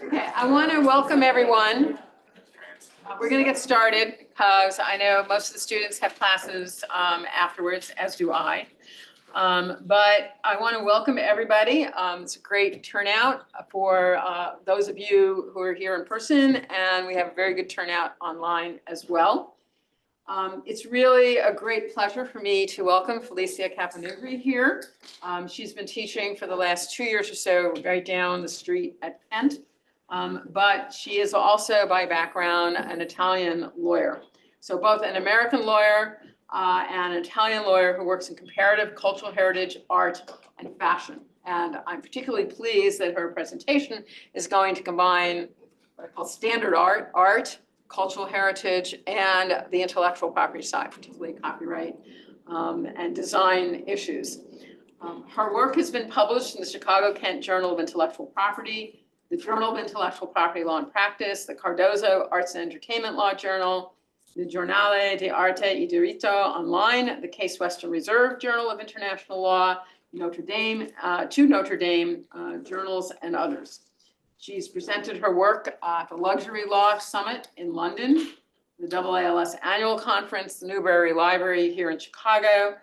Okay, I want to welcome everyone. We're going to get started because I know most of the students have classes afterwards, as do I. But I want to welcome everybody. It's a great turnout for those of you who are here in person, and we have a very good turnout online as well. It's really a great pleasure for me to welcome Felicia Caponugri here. She's been teaching for the last 2 years or so right down the street at Kent. But she is also by background an Italian lawyer. So both an American lawyer and an Italian lawyer who works in comparative cultural heritage, art, and fashion. And I'm particularly pleased that her presentation is going to combine what I call standard art, cultural heritage, and the intellectual property side, particularly copyright and design issues. Her work has been published in the Chicago-Kent Journal of Intellectual Property, the Journal of Intellectual Property Law and Practice, the Cardozo Arts and Entertainment Law Journal, the Giornale di Arte e Diritto Online, the Case Western Reserve Journal of International Law, Notre Dame, two Notre Dame journals, and others. She's presented her work at the Luxury Law Summit in London, the AALS Annual Conference, the Newberry Library here in Chicago,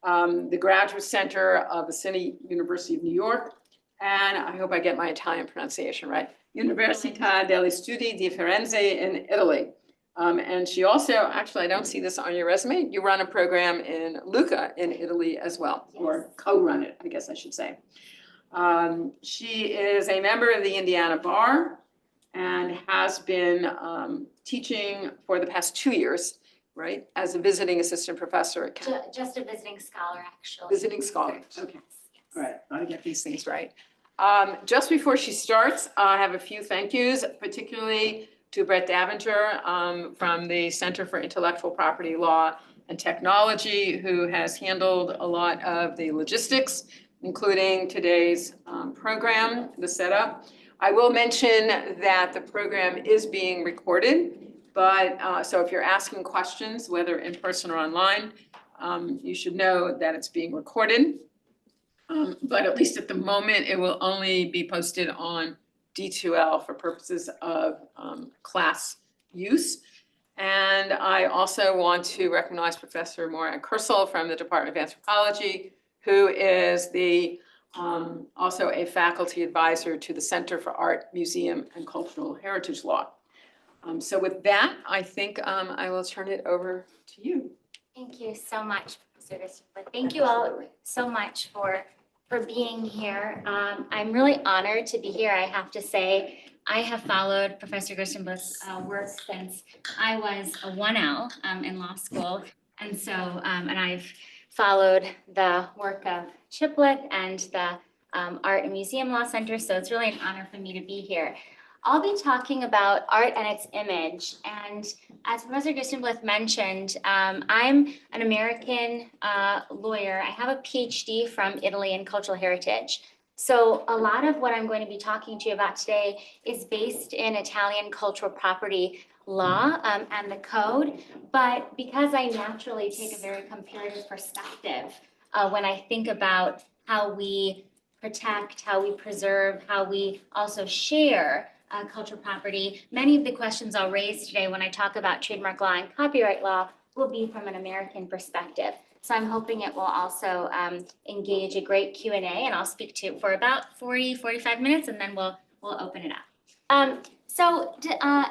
the Graduate Center of the City University of New York, and I hope I get my Italian pronunciation right, Università degli Studi di Firenze in Italy. And she also, actually, I don't see this on your resume, you run a program in Lucca in Italy as well, yes. Or co-run it, I guess I should say. She is a member of the Indiana Bar and has been teaching for the past 2 years, right, as a visiting assistant professor at Kent. Just a visiting scholar, actually. Visiting scholar, okay. Yes. All right, I get these things right. Just before she starts, I have a few thank yous, particularly to Brett Davinger from the Center for Intellectual Property Law and Technology, who has handled a lot of the logistics, including today's program, the setup. I will mention that the program is being recorded, but so if you're asking questions, whether in person or online, you should know that it's being recorded. But at least at the moment, it will only be posted on D2L for purposes of class use. And I also want to recognize Professor Moran Kursel from the Department of Anthropology, who is the also a faculty advisor to the Center for Art, Museum, and Cultural Heritage Law. So with that, I think I will turn it over to you. Thank you so much, Professor Gerstenblatt. Thank you all so much for being here. I'm really honored to be here. I have to say, I have followed Professor Gerstenblatt's work since I was a 1L in law school. And so, and I've followed the work of CIPLIT and the Art and Museum Law Center. So it's really an honor for me to be here. I'll be talking about art and its image. And as Professor Gerstenblatt mentioned, I'm an American lawyer. I have a PhD from Italy in cultural heritage. So a lot of what I'm going to be talking to you about today is based in Italian cultural property law and the code. But because I naturally take a very comparative perspective when I think about how we protect, how we preserve, how we also share cultural property, many of the questions I'll raise today when I talk about trademark law and copyright law will be from an American perspective. So I'm hoping it will also engage a great Q&A, and I'll speak to it for about 45 minutes, and then we'll open it up. I don't know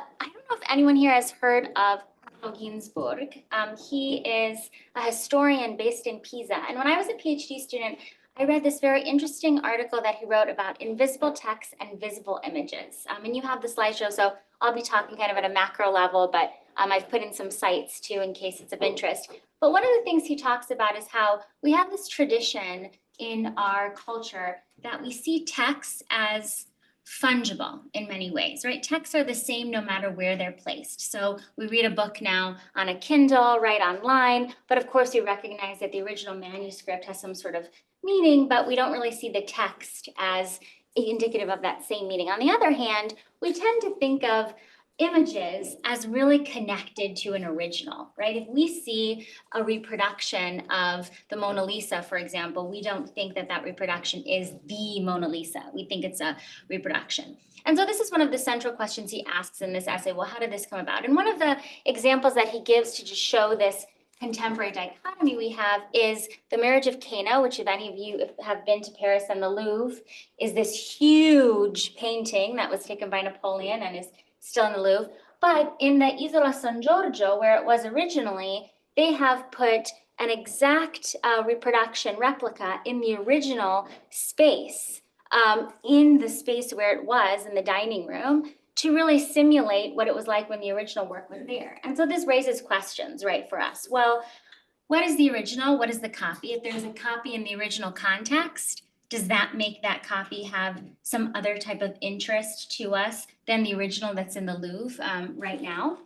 if anyone here has heard of Carlo Ginzburg. He is a historian based in Pisa, and when I was a PhD student, I read this very interesting article that he wrote about invisible text and visible images. And you have the slideshow, so I'll be talking kind of at a macro level, but I've put in some sites too in case it's of interest. But one of the things he talks about is how we have this tradition in our culture that we see texts as fungible in many ways, right? Texts are the same no matter where they're placed. So we read a book now on a Kindle, right, online, but of course we recognize that the original manuscript has some sort of meaning, but we don't really see the text as indicative of that same meaning. On the other hand, we tend to think of images as really connected to an original, right? If we see a reproduction of the Mona Lisa, for example, we don't think that that reproduction is the Mona Lisa. We think it's a reproduction. And so this is one of the central questions he asks in this essay. Well, how did this come about? And one of the examples that he gives to just show this contemporary dichotomy we have is the Marriage of Cana, which if any of you have been to Paris and the Louvre, is this huge painting that was taken by Napoleon and is still in the Louvre. But in the Isola San Giorgio, where it was originally, they have put an exact reproduction replica in the original space, in the space where it was in the dining room, to really simulate what it was like when the original work was there. And so this raises questions, right, for us. Well, what is the original? What is the copy? If there's a copy in the original context, does that make that copy have some other type of interest to us than the original that's in the Louvre right now?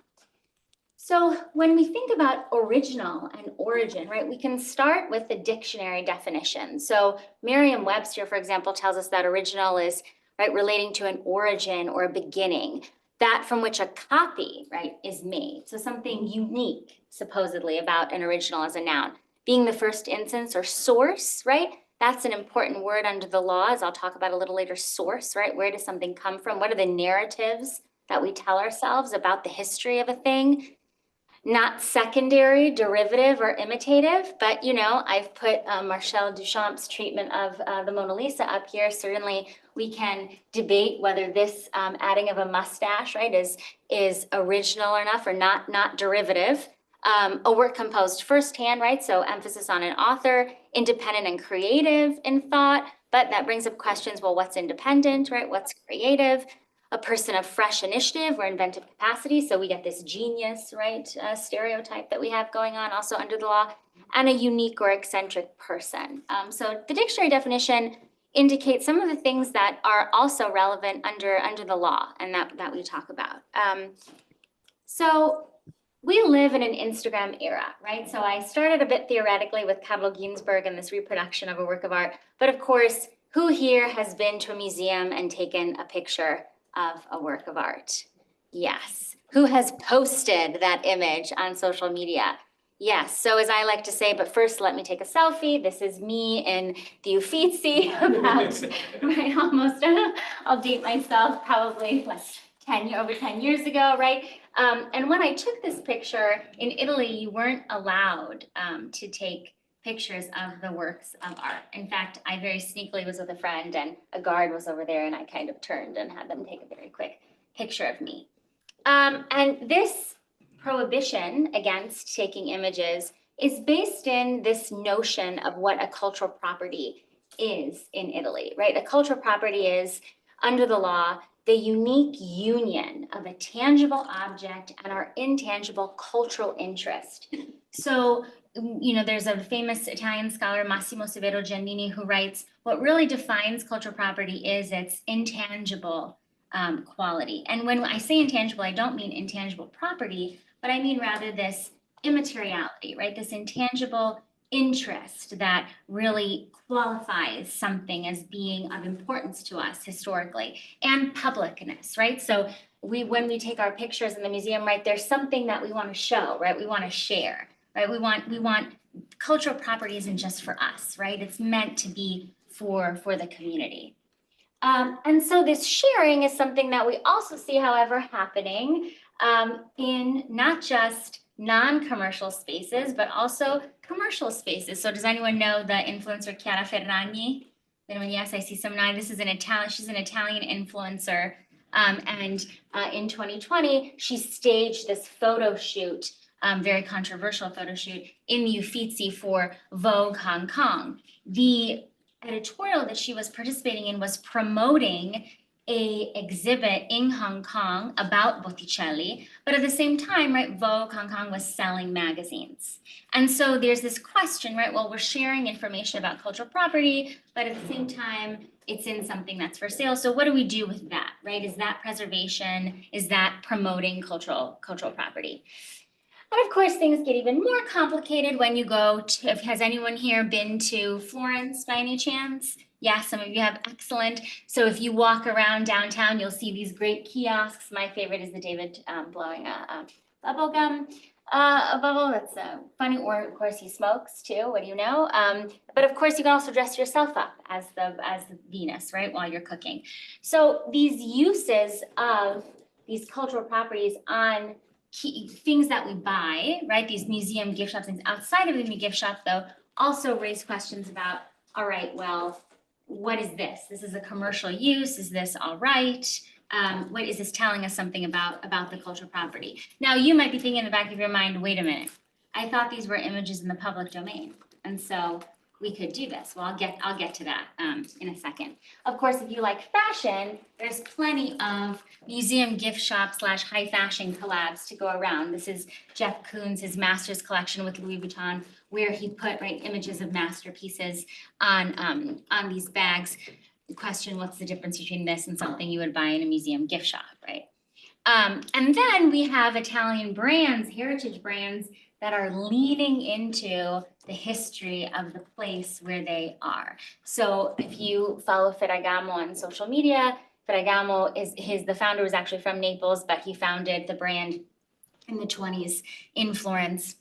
So when we think about original and origin, right, we can start with the dictionary definition. So Merriam-Webster, for example, tells us that original is, right, relating to an origin or a beginning, that from which a copy, right, is made. So something unique, supposedly, about an original as a noun. Being the first instance or source, right? That's an important word under the law, as I'll talk about a little later, source, right? Where does something come from? What are the narratives that we tell ourselves about the history of a thing? Not secondary, derivative, or imitative, but I've put Marcel Duchamp's treatment of the Mona Lisa up here. Certainly, we can debate whether this adding of a mustache, right, is original enough or not derivative. A work composed firsthand, right? So emphasis on an author, independent and creative in thought, but that brings up questions, well, what's independent, right? What's creative? A person of fresh initiative or inventive capacity. So we get this genius, right, stereotype that we have going on also under the law, and a unique or eccentric person. So the dictionary definition indicates some of the things that are also relevant under the law and that we talk about. So we live in an Instagram era, right? So I started a bit theoretically with Carlo Ginzburg and this reproduction of a work of art. But of course, who here has been to a museum and taken a picture of a work of art? Yes. Who has posted that image on social media? Yes. So as I like to say, but first let me take a selfie. This is me in the Uffizi about, right, almost, I'll date myself, probably over 10 years ago, right? And when I took this picture in Italy, you weren't allowed to take pictures of the works of art. In fact, I very sneakily was with a friend and a guard was over there and I kind of turned and had them take a very quick picture of me. And this prohibition against taking images is based in this notion of what a cultural property is in Italy, right? A cultural property is, under the law, the unique union of a tangible object and our intangible cultural interest. So, there's a famous Italian scholar, Massimo Severo Giannini, who writes, what really defines cultural property is its intangible quality. And when I say intangible, I don't mean intangible property, but I mean rather this immateriality, right? This intangible interest that really qualifies something as being of importance to us historically, and publicness, right? So when we take our pictures in the museum, right, there's something that we want to show, right? We want to share, right? We want cultural property isn't just for us, right? It's meant to be for the community. And so this sharing is something that we also see, however, happening in not just non-commercial spaces, but also commercial spaces. So does anyone know the influencer Chiara Ferragni? Anyone? Yes, I see some now. This is she's an Italian influencer. And in 2020, she staged this photo shoot, very controversial photo shoot in the Uffizi for Vogue Hong Kong. The editorial that she was participating in was promoting a exhibit in Hong Kong about Botticelli, but at the same time, right, Vogue Hong Kong was selling magazines. And so there's this question, right, well, we're sharing information about cultural property, but at the same time, it's in something that's for sale. So what do we do with that, right? Is that preservation? Is that promoting cultural property? And of course, things get even more complicated when you go to, has anyone here been to Florence by any chance? Yeah, some of you have, excellent. So if you walk around downtown, you'll see these great kiosks. My favorite is the David blowing a bubble gum. A bubble, that's funny, or of course he smokes too, what do you know? But of course you can also dress yourself up as the Venus, right, while you're cooking. So these uses of these cultural properties on things that we buy, right, these museum gift shops, things outside of the gift shop though, also raise questions about, all right, well, what is this? This is a commercial use, is this all right? What is this telling us something about the cultural property? Now, you might be thinking in the back of your mind, wait a minute, I thought these were images in the public domain. And so we could do this. Well, I'll get to that in a second. Of course, if you like fashion, there's plenty of museum gift shop / high fashion collabs to go around. This is Jeff Koons, his master's collection with Louis Vuitton, where he put images of masterpieces on these bags. Question, what's the difference between this and something you would buy in a museum gift shop, right? And then we have Italian brands, heritage brands, that are leaning into the history of the place where they are. So if you follow Ferragamo on social media, Ferragamo the founder was actually from Naples, but he founded the brand in the 20s in Florence.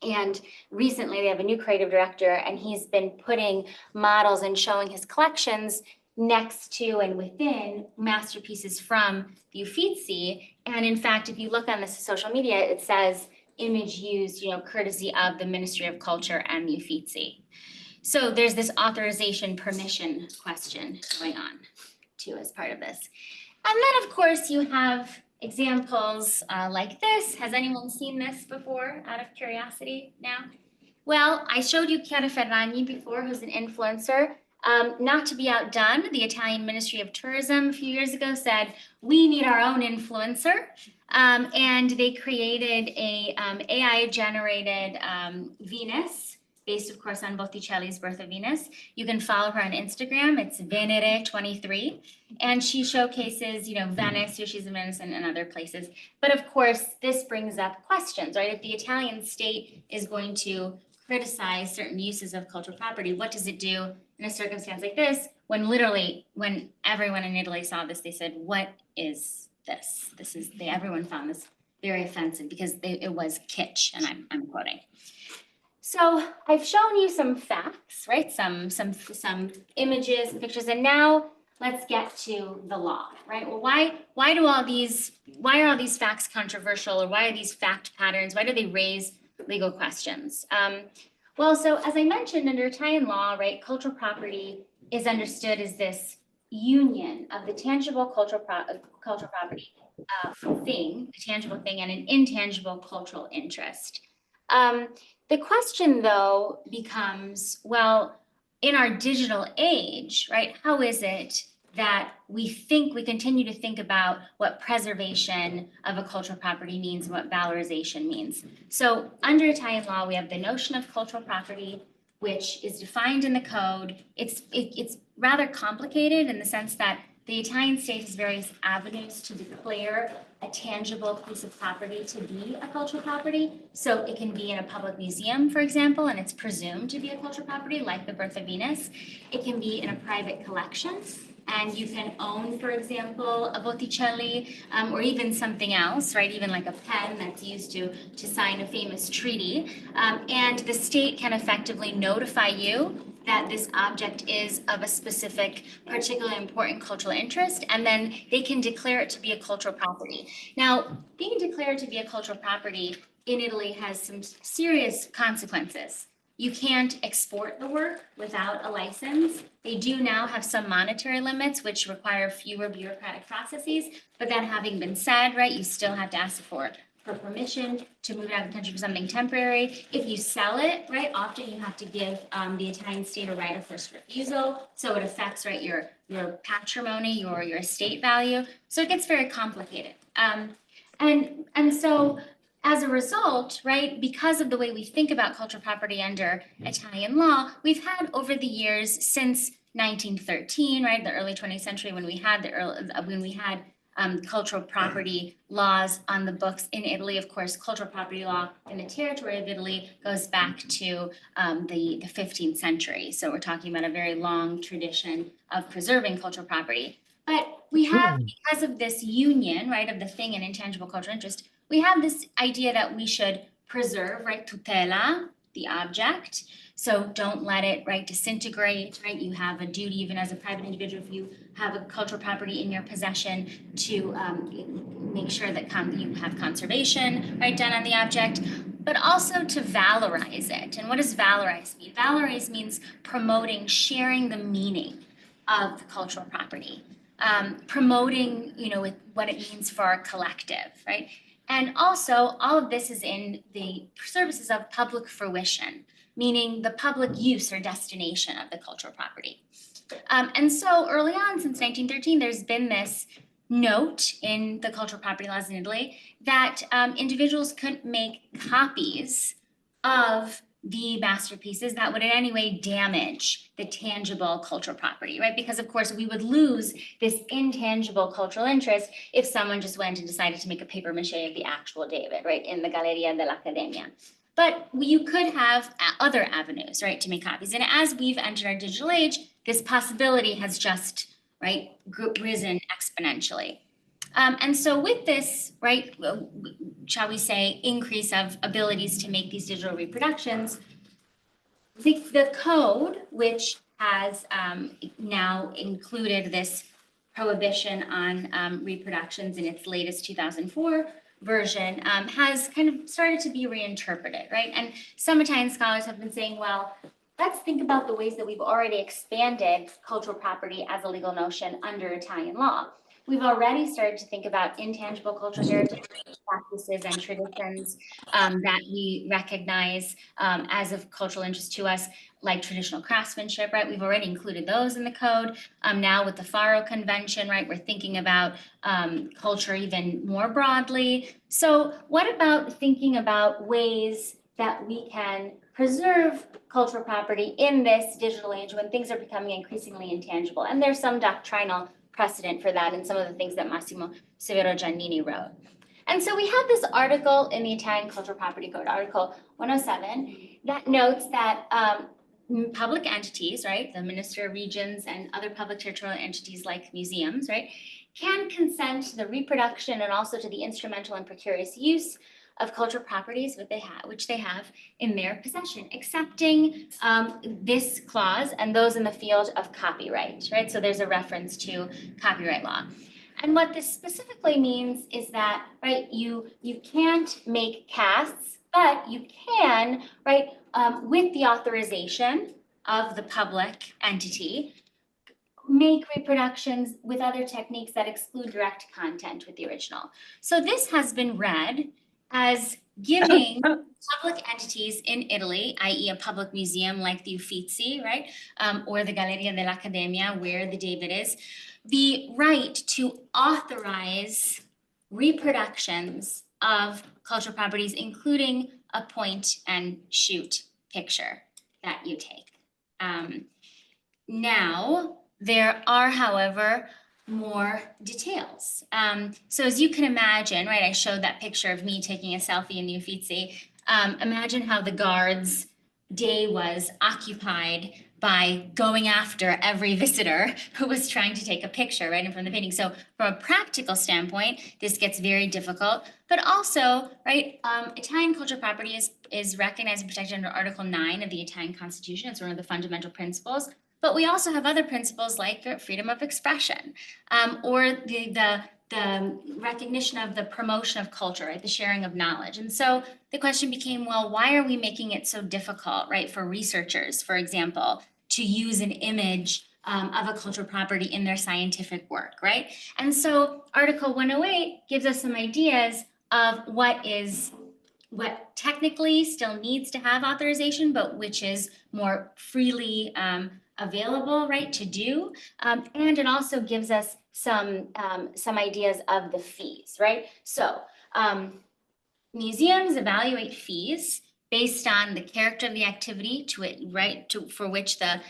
And recently they have a new creative director, and he's been putting models and showing his collections next to and within masterpieces from the Uffizi. And in fact, if you look on the social media, it says image used, courtesy of the Ministry of Culture and the Uffizi. So there's this authorization permission question going on too as part of this. And then of course you have examples like this. Has anyone seen this before, out of curiosity now? Well, I showed you Chiara Ferragni before, who's an influencer. Not to be outdone, the Italian Ministry of Tourism a few years ago said, we need our own influencer. And they created a AI-generated Venus, based of course on Botticelli's Birth of Venus. You can follow her on Instagram, it's Venere23. And she showcases, Venice, here she's in Venice and other places. But of course, this brings up questions, right? If the Italian state is going to criticize certain uses of cultural property, what does it do in a circumstance like this, when everyone in Italy saw this, they said, what is this? Everyone found this very offensive because it was kitsch, and I'm quoting. So I've shown you some facts, right? Some images, pictures, and now let's get to the law, right? Well, why are all these facts controversial, or why are these fact patterns? Why do they raise legal questions? Well, so as I mentioned, under Italian law, right, cultural property is understood as this union of the tangible cultural property thing, the tangible thing, and an intangible cultural interest. The question, though, becomes, well, in our digital age, right, how is it that we continue to think about what preservation of a cultural property means and what valorization means? So under Italian law, we have the notion of cultural property, which is defined in the code. It's rather complicated in the sense that the Italian state has various avenues to declare a tangible piece of property to be a cultural property. So it can be in a public museum, for example, and it's presumed to be a cultural property, like the Birth of Venus. It can be in a private collection, and you can own, for example, a Botticelli, or even something else, right? Even like a pen that's used to sign a famous treaty. And the state can effectively notify you that this object is of a specific, particularly important cultural interest, and then they can declare it to be a cultural property. Now, being declared to be a cultural property in Italy has some serious consequences. You can't export the work without a license. They do now have some monetary limits, which require fewer bureaucratic processes, but that having been said, right, you still have to ask for permission to move out of the country for something temporary. If you sell it, right, often you have to give the Italian state a right of first refusal. So it affects, right, your patrimony, your estate value. So it gets very complicated. And so as a result, right, because of the way we think about cultural property under Italian law, we've had over the years since 1913, right, the early 20th century, when we had cultural property laws on the books in Italy. Of course, cultural property law in the territory of Italy goes back to the 15th century. So we're talking about a very long tradition of preserving cultural property. But we have, because of this union, right, of the thing and intangible cultural interest, we have this idea that we should preserve, right, tutela, the object. So don't let it, right, disintegrate, right? You have a duty, even as a private individual, if you have a cultural property in your possession, to make sure that you have conservation, right, done on the object, but also to valorize it. And what does valorize mean? Valorize means promoting, sharing the meaning of the cultural property, promoting, with what it means for our collective, right? And also, all of this is in the services of public fruition, meaning the public use or destination of the cultural property. And so early on, since 1913, there's been this note in the cultural property laws in Italy that individuals couldn't make copies of the masterpieces that would in any way damage the tangible cultural property, right? Because of course we would lose this intangible cultural interest if someone just went and decided to make a paper mache of the actual David, right, in the Galleria dell'Accademia. But you could have other avenues, right, to make copies. And as we've entered our digital age, this possibility has just, right, risen exponentially. And so with this, right, shall we say, increase of abilities to make these digital reproductions, the code, which has now included this prohibition on reproductions in its latest 2004 version, has kind of started to be reinterpreted, right? And some Italian scholars have been saying, well, let's think about the ways that we've already expanded cultural property as a legal notion under Italian law. We've already started to think about intangible cultural heritage practices and traditions that we recognize as of cultural interest to us, like traditional craftsmanship, right? We've already included those in the code. Now with the Faro Convention, right, we're thinking about culture even more broadly. So what about thinking about ways that we can preserve cultural property in this digital age when things are becoming increasingly intangible? And there's some doctrinal precedent for that in some of the things that Massimo Severo Giannini wrote. And so we have this article in the Italian Cultural Property Code, Article 107, that notes that public entities, right, the Minister of Regions and other public territorial entities like museums, right, can consent to the reproduction and also to the instrumental and precarious use of cultural properties which they have in their possession, accepting this clause and those in the field of copyright, right? So there's a reference to copyright law. And what this specifically means is that, right, you can't make casts, but you can, right, with the authorization of the public entity, make reproductions with other techniques that exclude direct content with the original. So this has been read as giving public entities in Italy, i.e. a public museum like the Uffizi, right, or the Galleria dell'Accademia, where the David is, the right to authorize reproductions of cultural properties, including a point and shoot picture that you take. Now, there are, however, more details. So as you can imagine, right, I showed that picture of me taking a selfie in the Uffizi. Imagine how the guards' day was occupied by going after every visitor who was trying to take a picture right in front of the painting. So from a practical standpoint, this gets very difficult, but also, right, Italian cultural property is recognized and protected under Article 9 of the Italian Constitution. It's one of the fundamental principles. But we also have other principles like freedom of expression, or the recognition of the promotion of culture, right, the sharing of knowledge. And so the question became, well, why are we making it so difficult, right, for researchers, for example, to use an image of a cultural property in their scientific work, right? And so Article 108 gives us some ideas of what technically still needs to have authorization, but which is more freely available, right, to do. And it also gives us some ideas of the fees, right? So museums evaluate fees based on the character of the activity for which the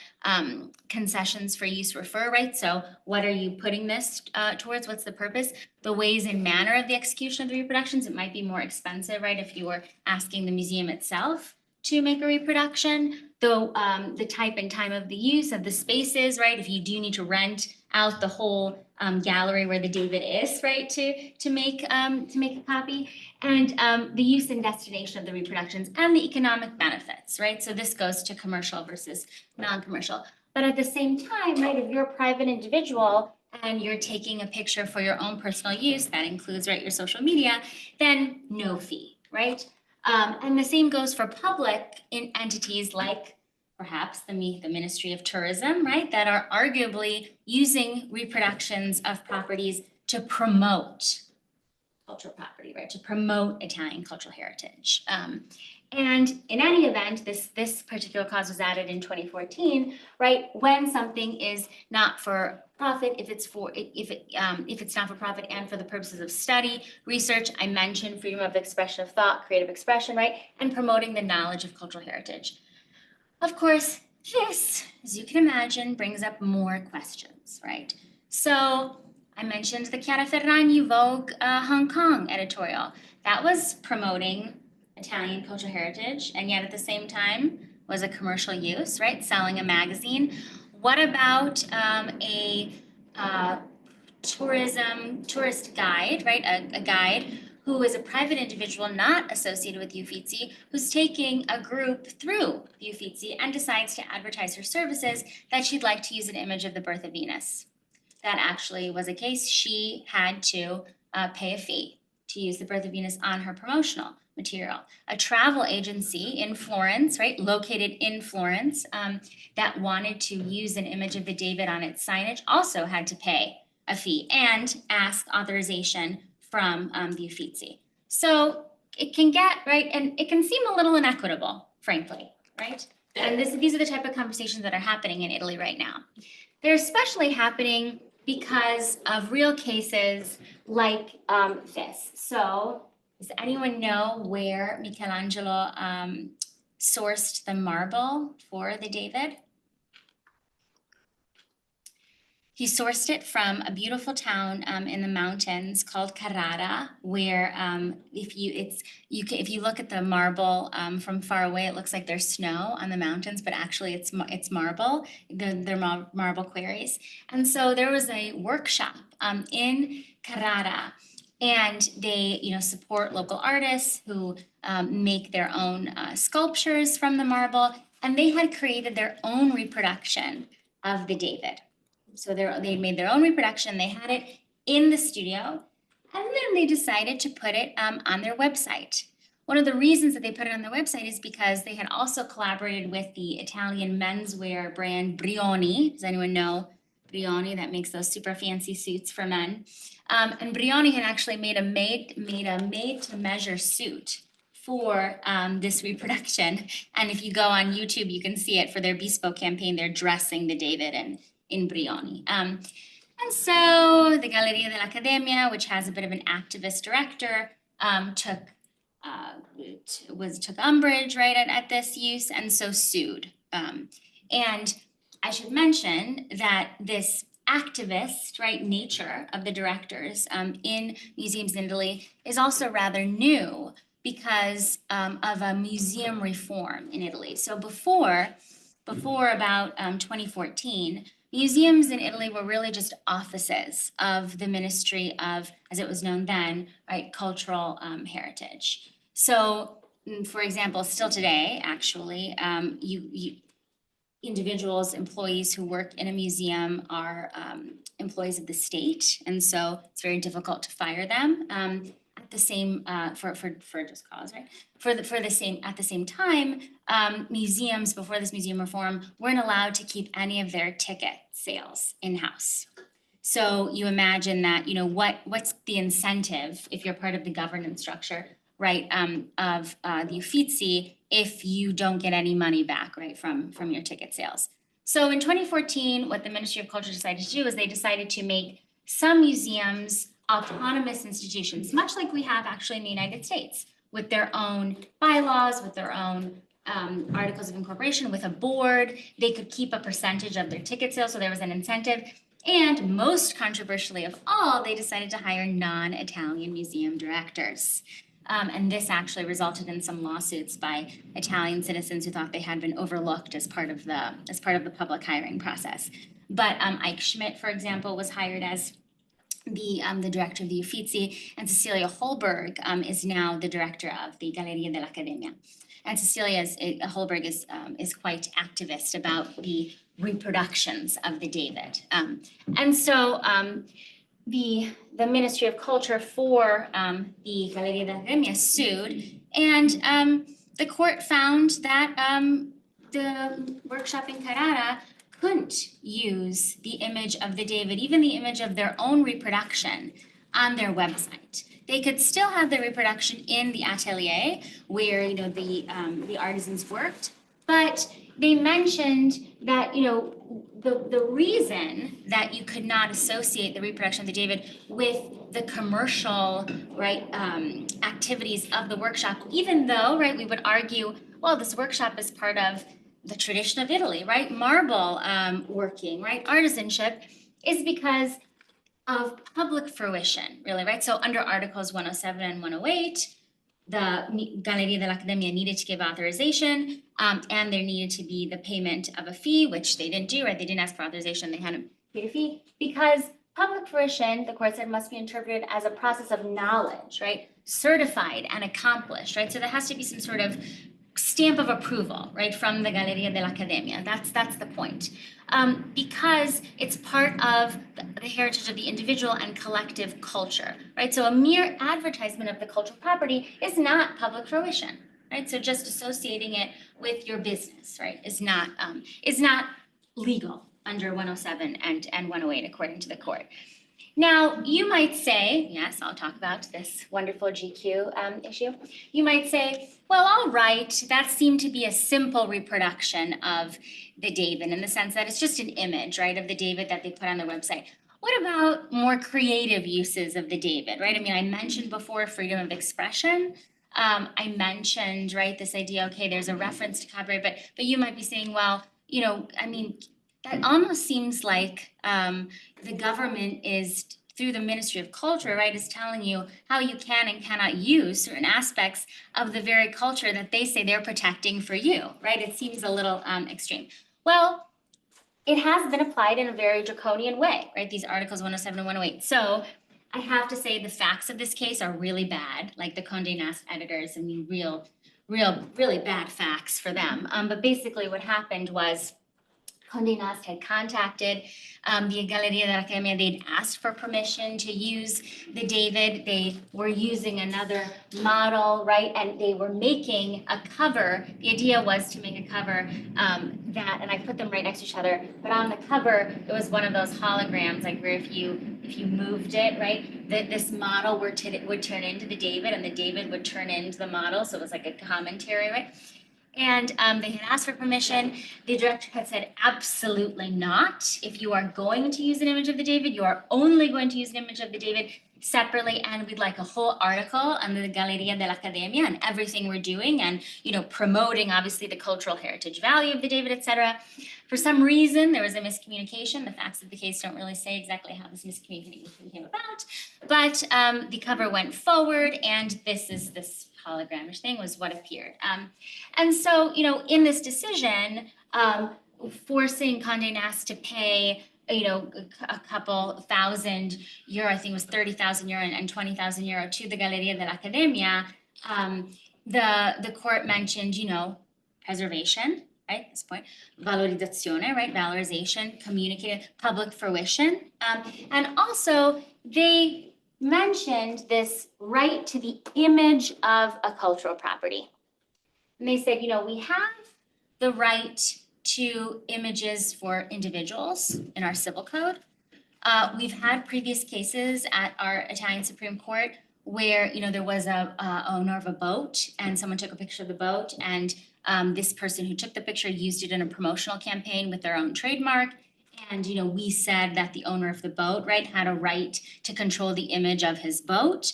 concessions for use refer, right? So what are you putting this towards? What's the purpose? The ways and manner of the execution of the reproductions, it might be more expensive, right? If you were asking the museum itself to make a reproduction, though the type and time of the use of the spaces, right? If you do need to rent out the whole gallery where the David is, right, to make a copy, and the use and destination of the reproductions and the economic benefits, right? So this goes to commercial versus non-commercial. But at the same time, right, if you're a private individual and you're taking a picture for your own personal use, that includes, right, your social media, then no fee, right? And the same goes for public entities like perhaps the Ministry of Tourism, right, that are arguably using reproductions of properties to promote cultural property, right, to promote Italian cultural heritage. And in any event, this particular clause was added in 2014, right, when something is not for profit, if it's not for profit and for the purposes of study, research, I mentioned freedom of expression of thought, creative expression, right, and promoting the knowledge of cultural heritage. Of course, this, as you can imagine, brings up more questions, right? So I mentioned the Chiara Ferragni Vogue Hong Kong editorial. That was promoting Italian cultural heritage, and yet at the same time was a commercial use, right? Selling a magazine. What about a tourist guide, right? A guide who is a private individual not associated with Uffizi, who's taking a group through Uffizi and decides to advertise her services that she'd like to use an image of the birth of Venus. That actually was a case. She had to pay a fee to use the birth of Venus on her promotional material. A travel agency in Florence, right, located in Florence, that wanted to use an image of the David on its signage also had to pay a fee and ask authorization from the Uffizi. So it can get, right, and it can seem a little inequitable, frankly, right? And these are the type of conversations that are happening in Italy right now. They're especially happening because of real cases like this. So does anyone know where Michelangelo sourced the marble for the David? He sourced it from a beautiful town in the mountains called Carrara, where if you look at the marble from far away, it looks like there's snow on the mountains, but actually it's marble. They're marble quarries, and so there was a workshop in Carrara, and they support local artists who make their own sculptures from the marble, and they had created their own reproduction of the David. So they made their own reproduction. They had it in the studio, and then they decided to put it on their website. One of the reasons that they put it on their website is because they had also collaborated with the Italian menswear brand Brioni. Does anyone know Brioni, that makes those super fancy suits for men? And Brioni had actually made a made-to-measure suit for this reproduction. And if you go on YouTube, you can see it for their bespoke campaign. They're dressing the David in Brioni. And so the Galleria dell'Accademia, which has a bit of an activist director, took umbrage, right, at this use, and so sued. And I should mention that this activist, right, nature of the directors in museums in Italy is also rather new because of a museum reform in Italy. So before about 2014, museums in Italy were really just offices of the Ministry of, as it was known then, right, cultural heritage. So, for example, still today, actually, individuals, employees who work in a museum are employees of the state, and so it's very difficult to fire them. At the same for just cause, right? At the same time, museums before this museum reform weren't allowed to keep any of their ticket sales in-house. So you imagine that, what's the incentive if you're part of the governance structure, right, of the Uffizi if you don't get any money back, right, from your ticket sales. So in 2014, what the Ministry of Culture decided to do is they decided to make some museums autonomous institutions, much like we have actually in the United States, with their own bylaws, with their own articles of incorporation, with a board. They could keep a percentage of their ticket sales, so there was an incentive. And most controversially of all, they decided to hire non-Italian museum directors. And this actually resulted in some lawsuits by Italian citizens who thought they had been overlooked as part of the public hiring process. But Ike Schmidt, for example, was hired as the director of the Uffizi, and Cecilia Holberg is now the director of the Galleria dell'Accademia. And Cecilia Holberg is quite activist about the reproductions of the David. And so the Ministry of Culture for the Galleria dell'Accademia sued, and the court found that the workshop in Carrara couldn't use the image of the David, even the image of their own reproduction, on their website. They could still have the reproduction in the atelier where the artisans worked, but they mentioned that the reason that you could not associate the reproduction of the David with the commercial activities of the workshop, even though we would argue, well, this workshop is part of the tradition of Italy, marble working, artisanship, is because of public fruition, really, So under Articles 107 and 108, the Galleria dell'Accademia needed to give authorization, and there needed to be the payment of a fee, which they didn't do, They didn't ask for authorization, they hadn't paid a fee, because public fruition, the court said, must be interpreted as a process of knowledge, certified and accomplished, So there has to be some sort of stamp of approval, from the Galleria dell'Accademia. That's the point. Because it's part of the heritage of the individual and collective culture, So a mere advertisement of the cultural property is not public fruition, So just associating it with your business, is not legal under 107 and 108, according to the court. Now, you might say, yes, I'll talk about this wonderful GQ issue. You might say, well, all right, that seemed to be a simple reproduction of the David in the sense that it's just an image, of the David that they put on their website. What about more creative uses of the David, I mean, I mentioned before freedom of expression. I mentioned, this idea, okay, there's a reference to copyright, but you might be saying, well, I mean, that almost seems like the government is, through the Ministry of Culture, is telling you how you can and cannot use certain aspects of the very culture that they say they're protecting for you, It seems a little extreme. Well, it has been applied in a very draconian way, These Articles 107 and 108. So I have to say the facts of this case are really bad, like the Condé Nast editors, I mean, really bad facts for them. But basically what happened was Condé Nast had contacted the Galleria dell'Accademia. They'd asked for permission to use the David. They were using another model, And they were making a cover. The idea was to make a cover and I put them right next to each other, but on the cover, it was one of those holograms, where if you moved it, this model would turn into the David, and the David would turn into the model, so it was like a commentary, And they had asked for permission. The director had said, absolutely not. If you are going to use an image of the David, you are only going to use an image of the David separately, and we'd like a whole article on the Galleria dell'Accademia and everything we're doing, and promoting obviously the cultural heritage value of the David, etc. For some reason, there was a miscommunication. The facts of the case don't really say exactly how this miscommunication came about, but the cover went forward, and this hologramish thing was what appeared. And so, in this decision, forcing Condé Nast to pay, a couple thousand euro, I think it was 30,000 euro and 20,000 euro to the Galleria dell'Accademia, the court mentioned, preservation, at this point, valorizzazione, valorization, communicated, public fruition, and also they mentioned this right to the image of a cultural property. And they said, we have the right to images for individuals in our civil code. We've had previous cases at our Italian Supreme Court where, there was a owner of a boat and someone took a picture of the boat, and this person who took the picture used it in a promotional campaign with their own trademark. And, we said that the owner of the boat, had a right to control the image of his boat.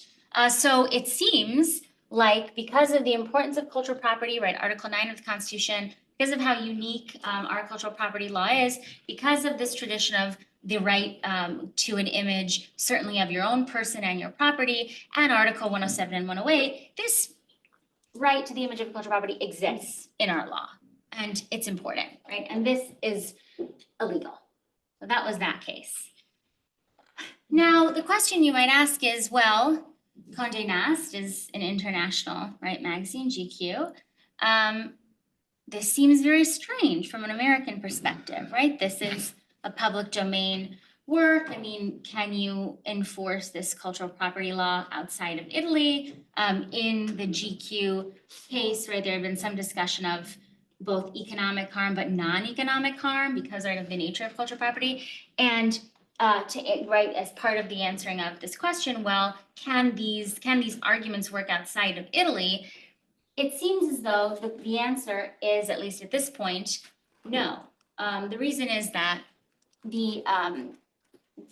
So it seems like because of the importance of cultural property, right, Article 9 of the Constitution, because of how unique our cultural property law is, because of this tradition of the right to an image, certainly of your own person and your property, and Article 107 and 108, this right to the image of cultural property exists in our law, and it's important, right? And this is illegal. So that was that case. Now, the question you might ask is, well, Condé Nast is an international, right, magazine, GQ. This seems very strange from an American perspective, right? This is a public domain work. I mean, can you enforce this cultural property law outside of Italy? In the GQ case, right, there have been some discussion of both economic harm but non-economic harm because right of the nature of cultural property. And right, as part of the answering of this question, well, can these arguments work outside of Italy? It seems as though the answer is, at least at this point, no. The reason is that the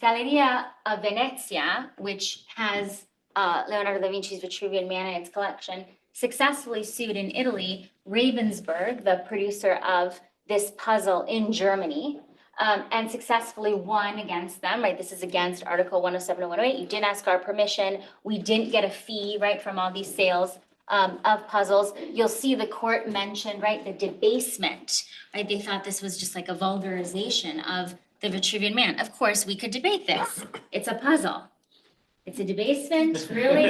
Galleria of Venezia, which has Leonardo da Vinci's Vitruvian Man in its collection, successfully sued in Italy Ravensburg, the producer of this puzzle in Germany, and successfully won against them, right? This is against Article 107 and 108. You didn't ask our permission. We didn't get a fee, right, from all these sales of puzzles. You'll see the court mentioned, right, the debasement, right? They thought this was just like a vulgarization of the Vitruvian Man. Of course, we could debate this. It's a puzzle. It's a debasement, really?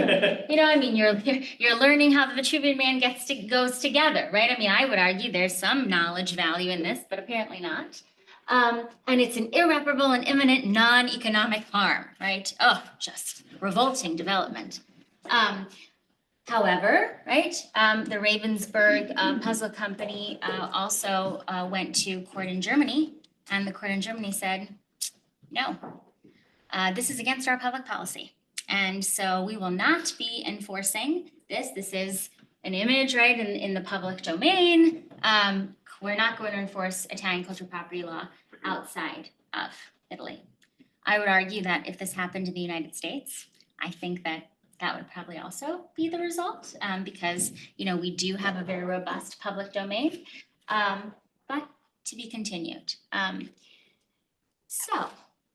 You know, I mean, you're learning how the Vitruvian Man goes together, right? I mean, I would argue there's some knowledge value in this, but apparently not. And it's an irreparable and imminent non-economic harm, right? Oh, just revolting development. However, right, the Ravensburg Puzzle Company also went to court in Germany, and the court in Germany said, no, this is against our public policy. And so we will not be enforcing this. This is an image, right, in the public domain. We're not going to enforce Italian cultural property law outside of Italy. I would argue that if this happened in the United States, I think that would probably also be the result because, you know, we do have a very robust public domain, but to be continued. So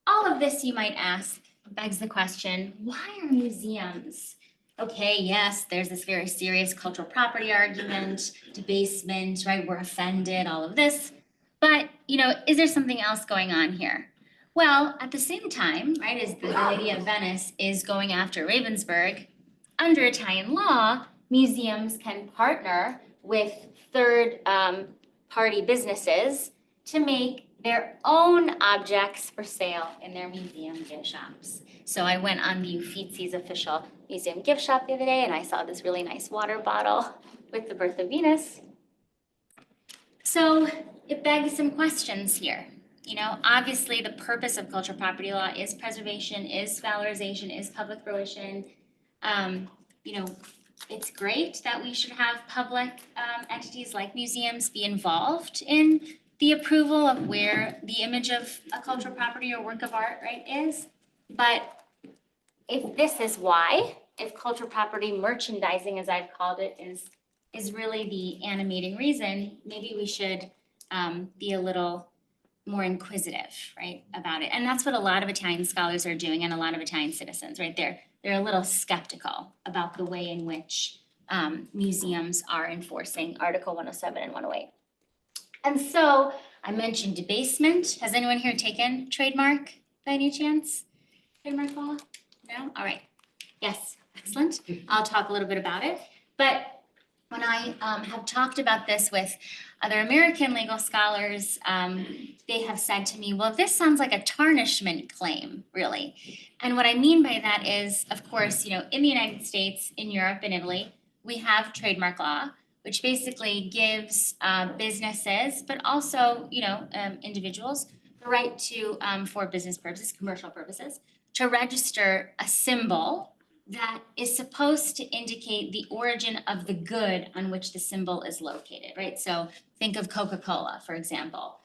all of this, you might ask, begs the question, why are museums? Okay, yes, there's this very serious cultural property argument, debasement, right? We're offended, all of this. But, you know, is there something else going on here? Well, at the same time, right, as the Lady of Venice is going after Ravensburg, under Italian law, museums can partner with third party businesses to make their own objects for sale in their museum gift shops. So I went on the Uffizzi's official museum gift shop the other day and I saw this really nice water bottle with the birth of Venus. So it begs some questions here. You know, obviously the purpose of cultural property law is preservation, is valorization, is public fruition. You know, it's great that we should have public entities like museums be involved in the approval of where the image of a cultural property or work of art, right, is. But if this is why, if cultural property merchandising, as I've called it, is really the animating reason, maybe we should be a little more inquisitive, right, about it. And that's what a lot of Italian scholars are doing and a lot of Italian citizens, right? They're a little skeptical about the way in which museums are enforcing Article 107 and 108. And so I mentioned debasement. Has anyone here taken Trademark by any chance? Trademark law? No? All right. Yes, excellent. I'll talk a little bit about it. But when I have talked about this with other American legal scholars, they have said to me, well, this sounds like a tarnishment claim, really. And what I mean by that is, of course, you know, in the United States, in Europe, and Italy, we have trademark law, which basically gives businesses, but also, you know, individuals, the right to, for business purposes, commercial purposes, to register a symbol that is supposed to indicate the origin of the good on which the symbol is located, right? So think of Coca-Cola, for example.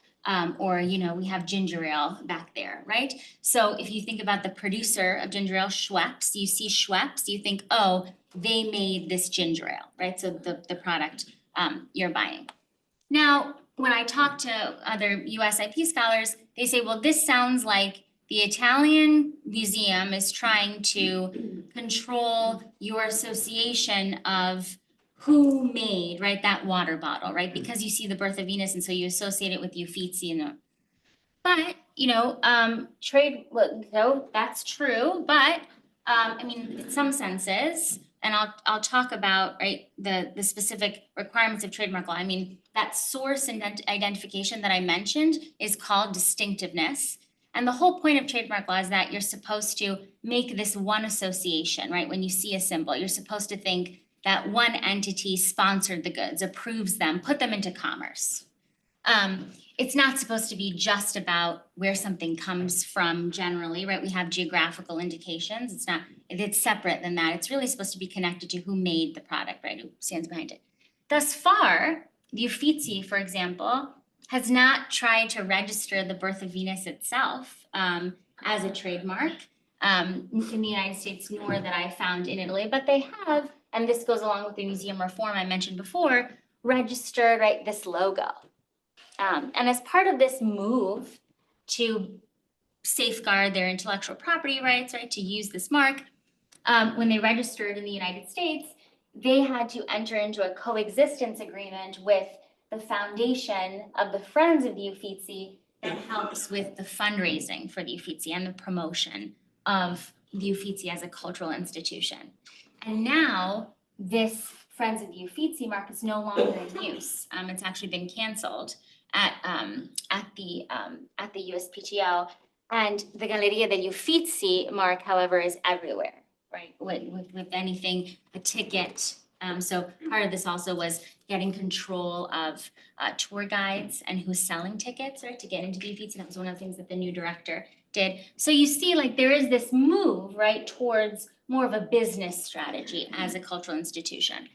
Or, we have ginger ale back there, right? So if you think about the producer of ginger ale, Schweppes, you see Schweppes, you think, oh, they made this ginger ale, right? So the product you're buying. Now, when I talk to other USIP scholars, they say, well, this sounds like the Italian museum is trying to control your association of who made, right, that water bottle, right? Because you see the birth of Venus and so you associate it with Uffizi but, that's true, but, in some senses, and I'll talk about, right, the specific requirements of trademark law. That source and identification that I mentioned is called distinctiveness. And the whole point of trademark law is that you're supposed to make this one association, right? When you see a symbol, you're supposed to think that one entity sponsored the goods, approves them, put them into commerce. It's not supposed to be just about where something comes from generally, right? We have geographical indications. It's separate than that. It's really supposed to be connected to who made the product, right? Who stands behind it. Thus far, the Uffizi, for example, has not tried to register the birth of Venus itself as a trademark in the United States, nor that I found in Italy, but they have, and this goes along with the museum reform I mentioned before, registered, right, this logo. And as part of this move to safeguard their intellectual property rights, right, to use this mark, when they registered in the United States, they had to enter into a coexistence agreement with the foundation of the Friends of the Uffizi that helps with the fundraising for the Uffizi and the promotion of the Uffizi as a cultural institution. And now this Friends of the Uffizi mark is no longer in use. It's actually been canceled at the USPTO, and the Galleria degli Uffizi mark, however, is everywhere, right? With anything, a ticket. So part of this also was getting control of tour guides and who's selling tickets, right, to get into the Uffizi. That was one of the things that the new director did. So you see, like, there is this move, right, towards more of a business strategy as a cultural institution.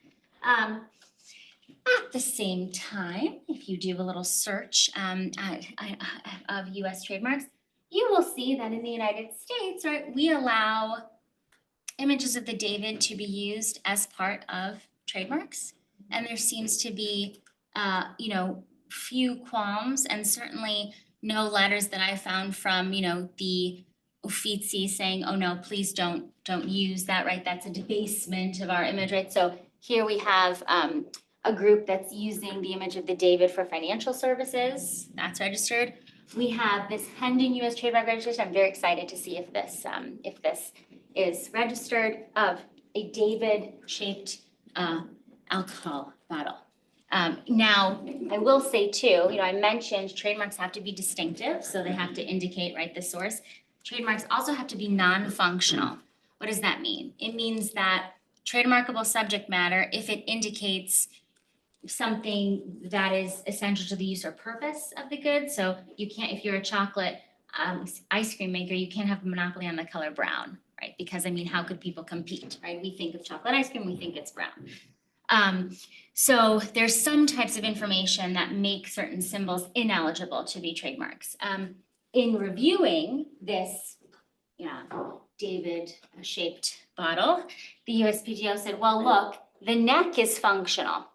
At the same time, if you do a little search of US trademarks, you will see that in the United States, right, we allow images of the David to be used as part of trademarks. And there seems to be, few qualms and certainly no letters that I found from, the Uffizi saying, oh no, please don't use that, right? That's a debasement of our image, right? So here we have a group that's using the image of the David for financial services. That's registered. We have this pending U.S. trademark registration. I'm very excited to see if this is registered, of a David-shaped alcohol bottle. Now, I will say too, I mentioned trademarks have to be distinctive, so they have to indicate, right, the source. Trademarks also have to be non-functional. What does that mean? It means that trademarkable subject matter, if it indicates something that is essential to the use or purpose of the good. So you can't, if you're a chocolate ice cream maker, you can't have a monopoly on the color brown, right? Because how could people compete, right? We think of chocolate ice cream, we think it's brown. So there's some types of information that make certain symbols ineligible to be trademarks. In reviewing this, David-shaped bottle, the USPTO said, well, look, the neck is functional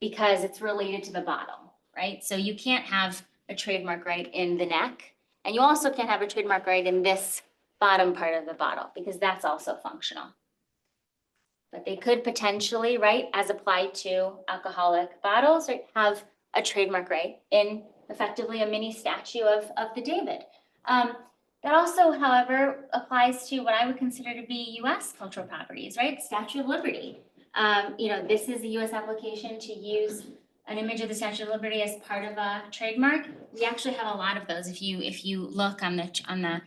because it's related to the bottle, right? So you can't have a trademark right in the neck, and you also can't have a trademark right in this bottom part of the bottle because that's also functional. But they could potentially, right, as applied to alcoholic bottles, right, have a trademark right in effectively a mini statue of the David. That also, however, applies to what I would consider to be U.S. cultural properties, right? Statue of Liberty. This is a U.S. application to use an image of the Statue of Liberty as part of a trademark. We actually have a lot of those. If you look on the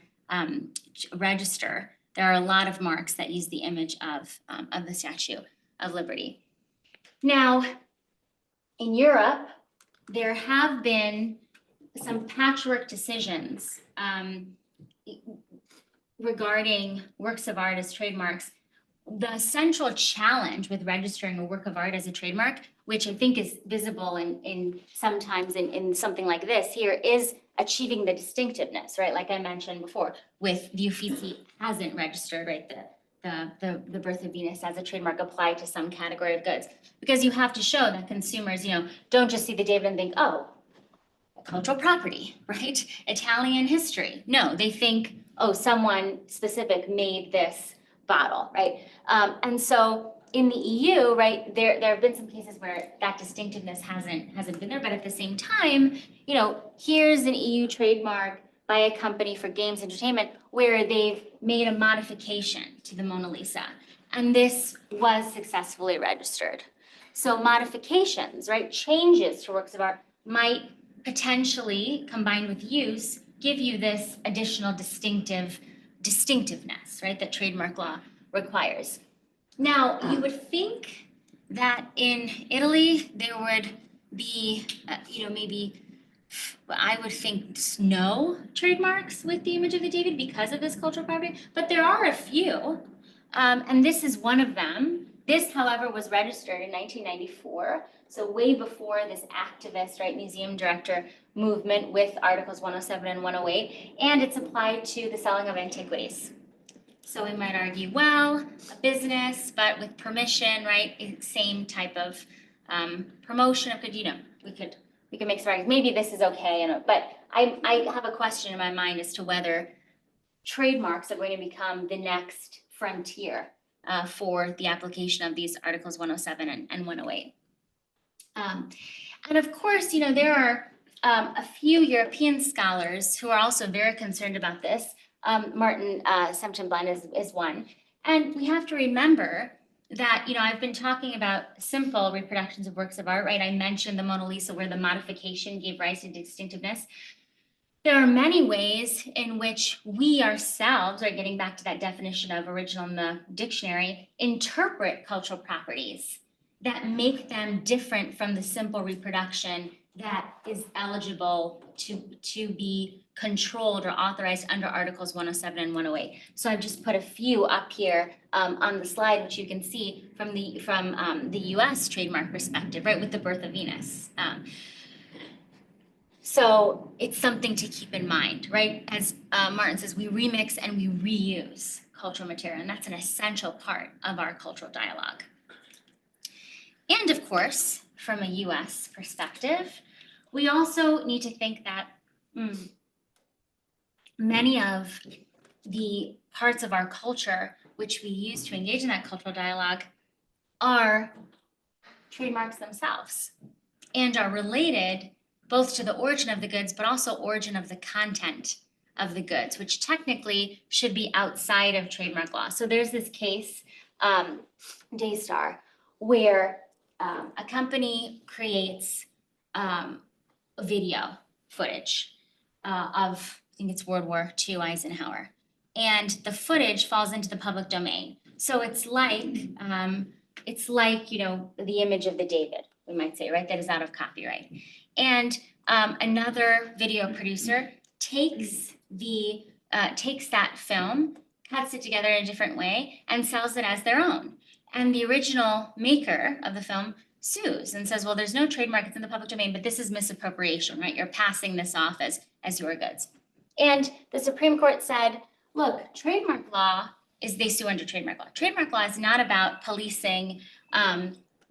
register, there are a lot of marks that use the image of the Statue of Liberty. Now, in Europe, there have been some patchwork decisions regarding works of art as trademarks, the central challenge with registering a work of art as a trademark, which I think is visible in sometimes in something like this here, is achieving the distinctiveness, right? Like I mentioned before, with the Uffizi hasn't registered, right? The Birth of Venus as a trademark applied to some category of goods, because you have to show that consumers, don't just see the David and think, oh, cultural property, right? Italian history. No, they think, oh, someone specific made this bottle, right? And so in the EU, right, there have been some cases where that distinctiveness hasn't been there, but at the same time, here's an EU trademark by a company for games entertainment where they've made a modification to the Mona Lisa, and this was successfully registered. So modifications, right, changes to works of art might potentially, combined with use, give you this additional distinctiveness, right, that trademark law requires. Now, you would think that in Italy, there would be, maybe, I would think no trademarks with the image of the David because of this cultural property, but there are a few, and this is one of them. This, however, was registered in 1994, so way before this activist, right, museum director movement with Articles 107 and 108, and it's applied to the selling of antiquities. So we might argue, well, a business, but with permission, right, same type of promotion. We could make some arguments. Maybe this is okay, but I have a question in my mind as to whether trademarks are going to become the next frontier for the application of these Articles 107 and 108. And of course, there are a few European scholars who are also very concerned about this. Martin Sempton-Blenn is one. And we have to remember that, I've been talking about simple reproductions of works of art, right? I mentioned the Mona Lisa where the modification gave rise to distinctiveness. There are many ways in which we ourselves, right, getting back to that definition of original in the dictionary, interpret cultural properties that make them different from the simple reproduction that is eligible to be controlled or authorized under Articles 107 and 108. So I've just put a few up here on the slide, which you can see from the U.S. trademark perspective, right, with the Birth of Venus. So it's something to keep in mind, right? As Martin says, we remix and we reuse cultural material, and that's an essential part of our cultural dialogue. And of course, from a U.S. perspective, we also need to think that many of the parts of our culture which we use to engage in that cultural dialogue are trademarks themselves and are related both to the origin of the goods, but also origin of the content of the goods, which technically should be outside of trademark law. So there's this case, Daystar, where a company creates video footage of, I think it's World War II Eisenhower, and the footage falls into the public domain. So it's like the image of the David, we might say, right? That is out of copyright. And another video producer takes that film, cuts it together in a different way, and sells it as their own. And the original maker of the film sues and says, well, there's no trademark, it's in the public domain, but this is misappropriation, right? You're passing this off as your goods. And the Supreme Court said, look, trademark law they sue under trademark law. Trademark law is not about policing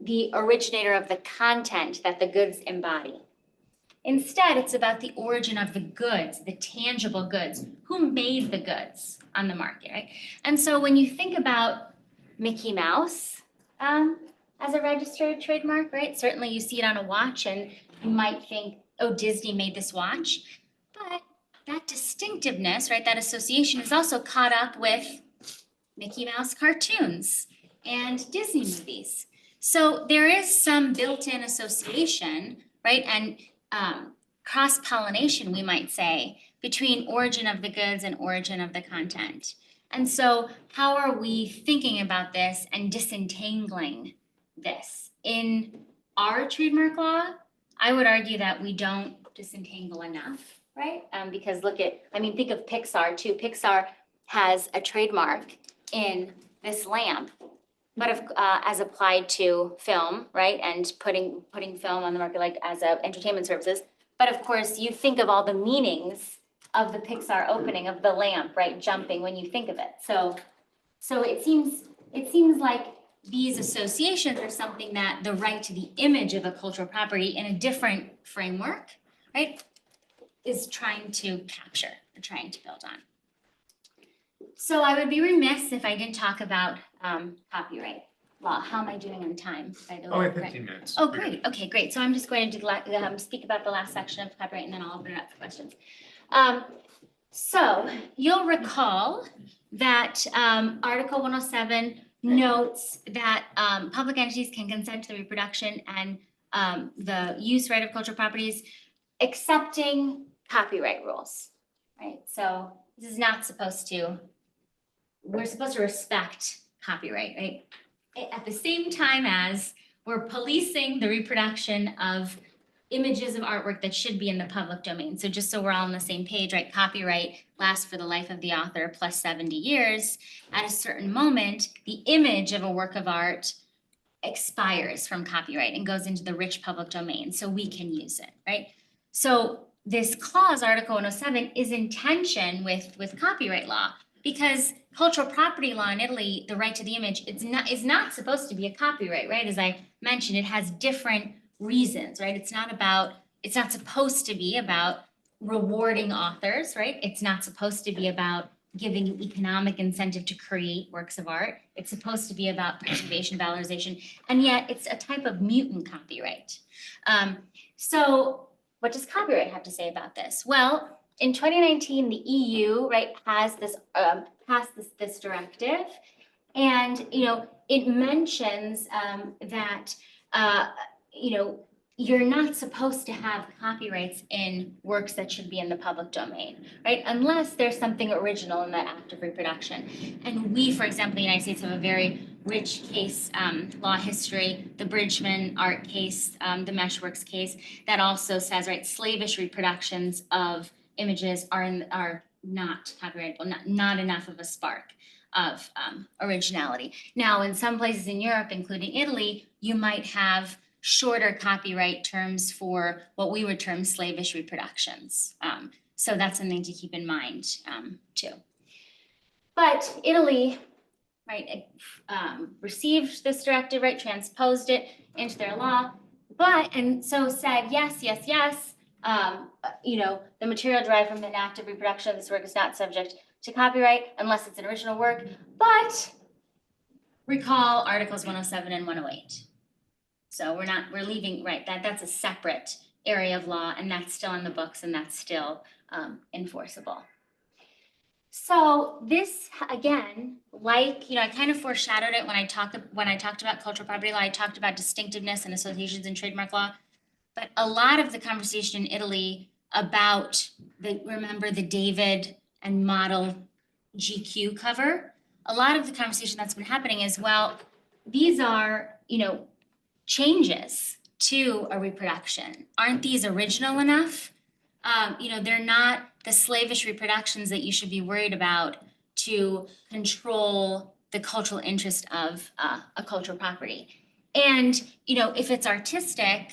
the originator of the content that the goods embody. Instead, it's about the origin of the goods, the tangible goods, who made the goods on the market, right? And so when you think about Mickey Mouse as a registered trademark, right? Certainly you see it on a watch and you might think, oh, Disney made this watch. But that distinctiveness, right, that association is also caught up with Mickey Mouse cartoons and Disney movies. So there is some built-in association, right, and cross-pollination, we might say, between origin of the goods and origin of the content. And so how are we thinking about this and disentangling this? In our trademark law, I would argue that we don't disentangle enough, right? Because think of Pixar too. Pixar has a trademark in this lamp but as applied to film, right? And putting film on the market like as a entertainment services. But of course, you think of all the meanings of the Pixar opening of the lamp, right? Jumping when you think of it. So it seems like these associations are something that the right to the image of a cultural property in a different framework, right, is trying to capture or trying to build on. So I would be remiss if I didn't talk about copyright law. How am I doing on time? By the way? Oh, I have 15 minutes. Oh, great. Okay, great. So I'm just going to speak about the last section of copyright and then I'll open it up for questions. So you'll recall that Article 107 notes that public entities can consent to the reproduction and the use right of cultural properties, accepting copyright rules, right? So this is not supposed to, we're supposed to respect copyright, right? At the same time as we're policing the reproduction of images of artwork that should be in the public domain. So just so we're all on the same page, right? Copyright lasts for the life of the author plus 70 years. At a certain moment, the image of a work of art expires from copyright and goes into the rich public domain, so we can use it, right? So this clause, Article 107, is in tension with copyright law because cultural property law in Italy, the right to the image, is not supposed to be a copyright, right? As I mentioned, it has different reasons, right? It's not supposed to be about rewarding authors, right? It's not supposed to be about giving an economic incentive to create works of art. It's supposed to be about preservation, valorization, and yet it's a type of mutant copyright. So what does copyright have to say about this? Well, in 2019, the EU, right, has this passed this directive, and it mentions that you're not supposed to have copyrights in works that should be in the public domain, right? Unless there's something original in that act of reproduction. And we, for example, in the United States have a very rich case law history, the Bridgman art case, the Meshworks case, that also says, right, slavish reproductions of images are not copyrightable, not enough of a spark of originality. Now, in some places in Europe, including Italy, you might have shorter copyright terms for what we would term slavish reproductions. So that's something to keep in mind too. But Italy, right, received this directive, right, transposed it into their law, and so said, yes, the material derived from an act of reproduction of this work is not subject to copyright unless it's an original work, but recall Articles 107 and 108. So we're leaving, right, that's a separate area of law and that's still in the books and that's still enforceable. So this, again, like, I kind of foreshadowed it when I talked about cultural property law. I talked about distinctiveness and associations in trademark law, but a lot of the conversation in Italy about remember the David and model GQ cover, a lot of the conversation that's been happening is, well, these are, changes to a reproduction. Aren't these original enough? They're not the slavish reproductions that you should be worried about to control the cultural interest of a cultural property. And, if it's artistic,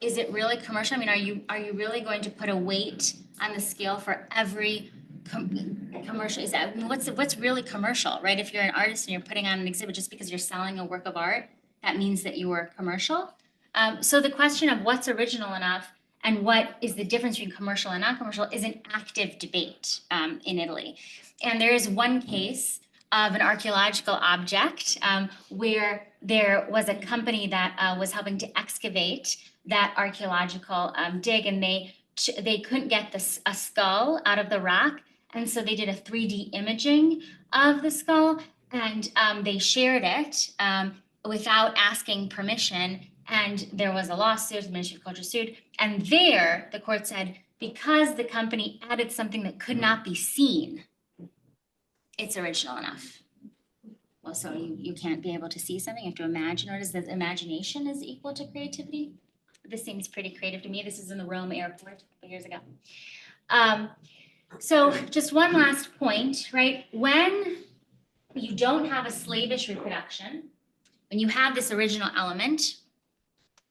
is it really commercial? I mean, are you really going to put a weight on the scale for every commercial? What's really commercial, right? If you're an artist and you're putting on an exhibit just because you're selling a work of art, that means that you are commercial. So the question of what's original enough and what is the difference between commercial and non-commercial is an active debate in Italy. And there is one case of an archaeological object where there was a company that was helping to excavate that archaeological dig, and they couldn't get a skull out of the rock, and so they did a 3D imaging of the skull, and they shared it without asking permission, and there was a lawsuit, the Ministry of Culture sued, and there the court said, because the company added something that could not be seen, it's original enough. Well, so you can't be able to see something, you have to imagine, or does the imagination is equal to creativity? This seems pretty creative to me. This is in the Rome airport a couple years ago. So just one last point, right? When you don't have a slavish reproduction, when you have this original element,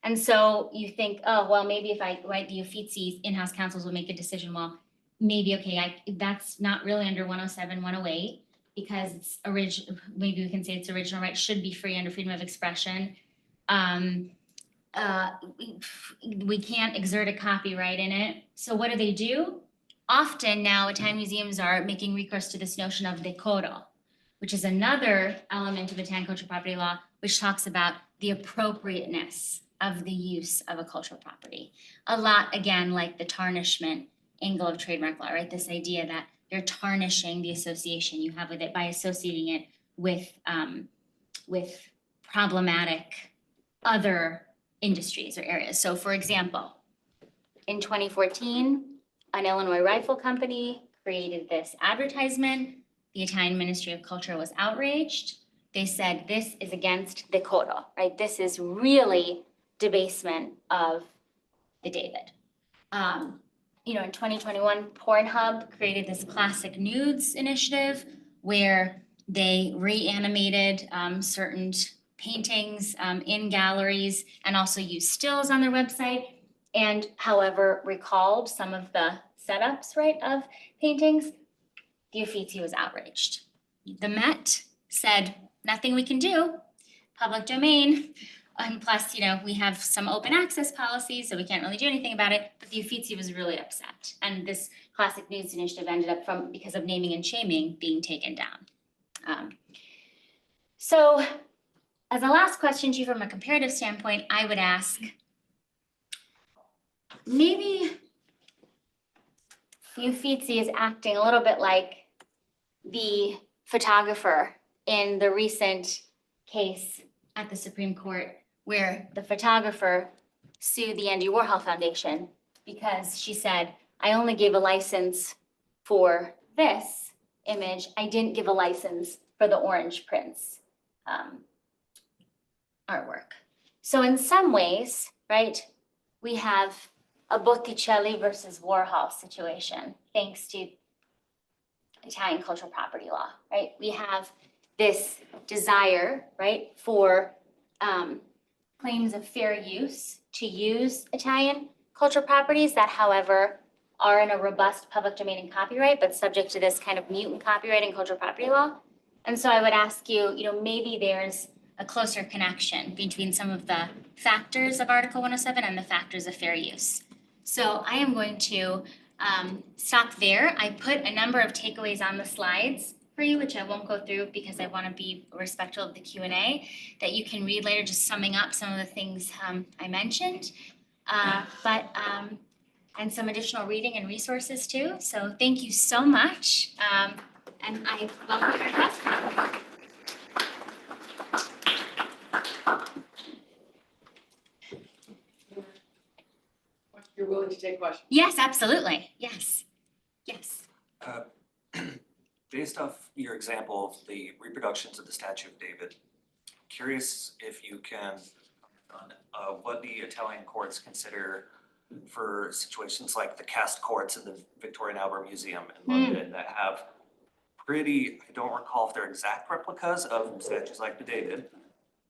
and so you think, oh, well, maybe if I write the Uffizi, in-house counsels will make a decision, well, maybe, okay, that's not really under 107, 108, because it's maybe we can say it's original right, should be free under freedom of expression. We can't exert a copyright in it. So what do? Often now Italian museums are making recourse to this notion of decoro, which is another element of Italian cultural property law, which talks about the appropriateness of the use of a cultural property. A lot, again, like the tarnishment angle of trademark law, right? This idea that you're tarnishing the association you have with it by associating it with problematic other industries or areas. So for example, in 2014, an Illinois rifle company created this advertisement. The Italian Ministry of Culture was outraged. They said, this is against decoro, right? This is really debasement of the David. In 2021, Pornhub created this classic nudes initiative where they reanimated certain paintings in galleries and also used stills on their website, and however recalled some of the setups, right, of paintings. The Uffizi was outraged. The Met said, nothing we can do, public domain, and plus, we have some open access policies, so we can't really do anything about it, but the Uffizi was really upset. And this classic nudes initiative ended up because of naming and shaming, being taken down. So as a last question to you from a comparative standpoint, I would ask, maybe the Uffizi is acting a little bit like the photographer in the recent case at the Supreme Court, where the photographer sued the Andy Warhol Foundation because she said, I only gave a license for this image. I didn't give a license for the Orange Prince artwork. So in some ways, right, we have a Botticelli versus Warhol situation, thanks to Italian cultural property law, right? We have this desire, right, for claims of fair use to use Italian cultural properties that, however, are in a robust public domain and copyright, but subject to this kind of mutant copyright and cultural property law. And so I would ask you, maybe there's a closer connection between some of the factors of Article 107 and the factors of fair use. So I am going to stop there. I put a number of takeaways on the slides for you, which I won't go through because I want to be respectful of the Q&A, that you can read later, just summing up some of the things I mentioned, and some additional reading and resources too. So thank you so much, and I welcome your questions. You're willing to take questions? Yes, absolutely. Yes. Based off your example of the reproductions of the Statue of David, curious if you can comment on what the Italian courts consider for situations like the cast courts in the Victoria and Albert Museum in London that have I don't recall if they're exact replicas of statues like the David,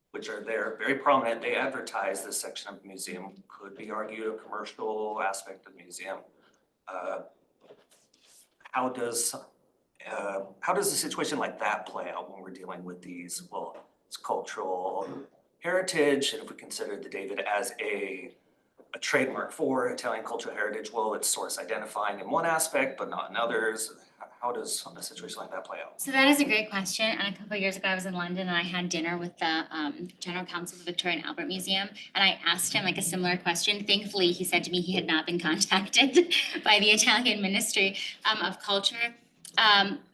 which are there, very prominent. They advertise this section of the museum, could be argued a commercial aspect of the museum. How does a situation like that play out when we're dealing with these? Well, it's cultural heritage, and if we consider the David as a trademark for Italian cultural heritage, well, it's source identifying in one aspect, but not in others. How does a situation like that play out? So that is a great question. And a couple of years ago, I was in London and I had dinner with the General Counsel of the Victoria and Albert Museum. And I asked him like a similar question. Thankfully, he said to me he had not been contacted by the Italian Ministry of Culture.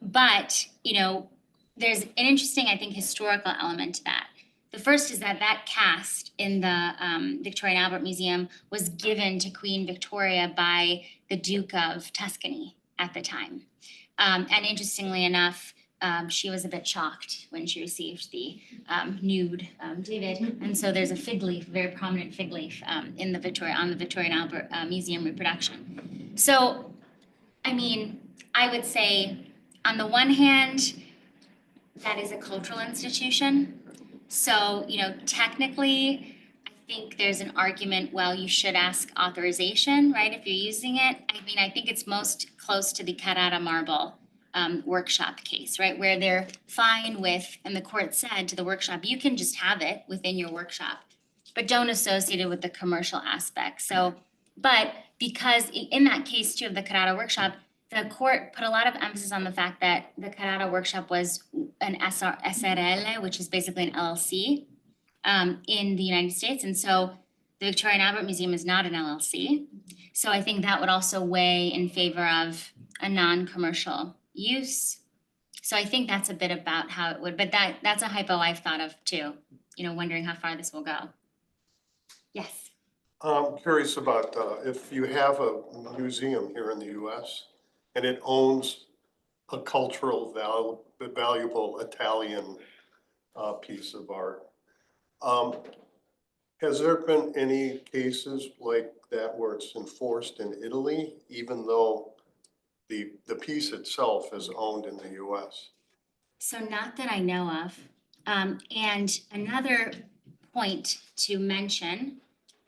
But, there's an interesting, I think, historical element to that. The first is that cast in the Victoria and Albert Museum was given to Queen Victoria by the Duke of Tuscany at the time. And interestingly enough, she was a bit shocked when she received the nude David. And so there's a fig leaf, very prominent fig leaf on the Victoria and Albert Museum reproduction. So, I would say on the one hand, that is a cultural institution. So, technically, I think there's an argument, well, you should ask authorization, right, if you're using it. I mean, I think it's most close to the Carrara marble workshop case, right, where they're fine with, and the court said to the workshop, you can just have it within your workshop, but don't associate it with the commercial aspect. So, but because in that case too of the Carrara workshop, the court put a lot of emphasis on the fact that the Carrara workshop was an SRL, which is basically an LLC in the United States. And so the Victoria and Albert Museum is not an LLC. So I think that would also weigh in favor of a non-commercial use. So I think that's a bit about how it would, but that's a hypo I've thought of too, wondering how far this will go. Yes. I'm curious about if you have a museum here in the US and it owns a cultural valuable Italian piece of art. Has there been any cases like that where it's enforced in Italy, even though the piece itself is owned in the US? So not that I know of. And another point to mention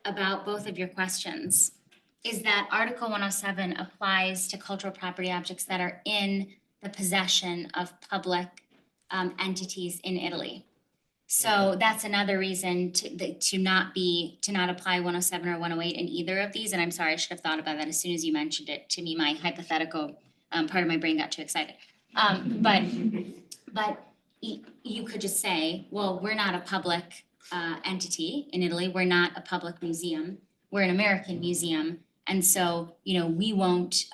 about both of your questions is that Article 107 applies to cultural property objects that are in the possession of public entities in Italy. So that's another reason to not apply 107 or 108 in either of these. And I'm sorry, I should have thought about that as soon as you mentioned it to me. My hypothetical part of my brain got too excited. But you could just say, well, we're not a public entity in Italy. We're not a public museum. We're an American museum. And so, we won't,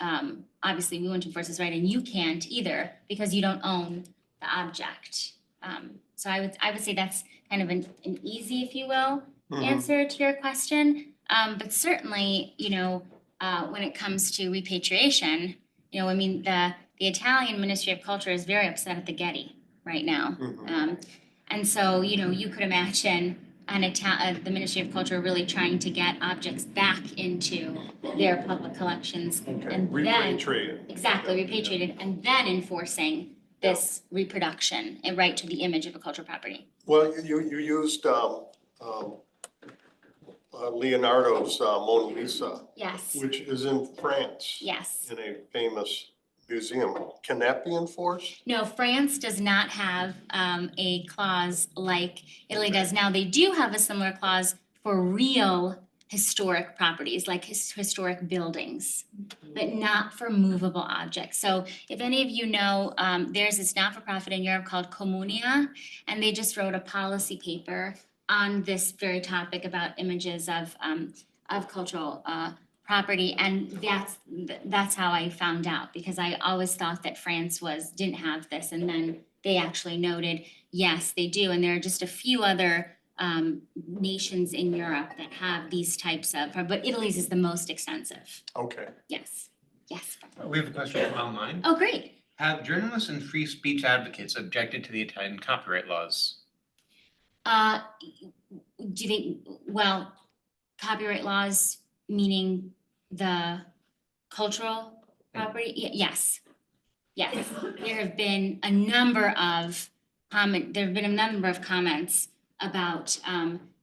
obviously we won't enforce this right, and you can't either because you don't own the object. So I would say that's kind of an easy, if you will, answer to your question. But certainly, when it comes to repatriation, the Italian Ministry of Culture is very upset at the Getty right now. And so, you could imagine the Ministry of Culture really trying to get objects back into their public collections. Okay, And repatriated. Exactly, repatriated, and then enforcing this reproduction and right to the image of a cultural property. Well, you used Leonardo's Mona Lisa, Yes, which is in France. yes. In a famous museum. Can that be enforced? No, France does not have a clause like Italy does. Now, they do have a similar clause for real historic properties, like historic buildings, but not for movable objects. So if any of you know, there's this not-for-profit in Europe called Comunia, and they just wrote a policy paper on this very topic about images of cultural property, and that's how I found out, because I always thought that France didn't have this, and then they actually noted, yes, they do, and there are just a few other nations in Europe that have these types of, but Italy's is the most extensive. Okay. Yes, yes. We have a question from online. Oh, great. Have journalists and free speech advocates objected to the Italian copyright laws? Well, copyright laws, meaning the cultural property? Yes. Yes, there have been a number of comments about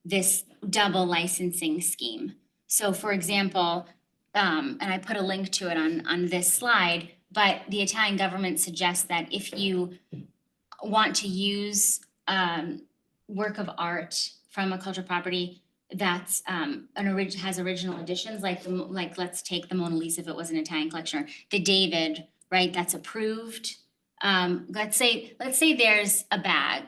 this double licensing scheme. So for example, and I put a link to it on this slide, but the Italian government suggests that if you want to use work of art from a cultural property that's has original editions, like let's take the Mona Lisa if it was an Italian collection, or the David, right, that's approved. Let's say there's a bag,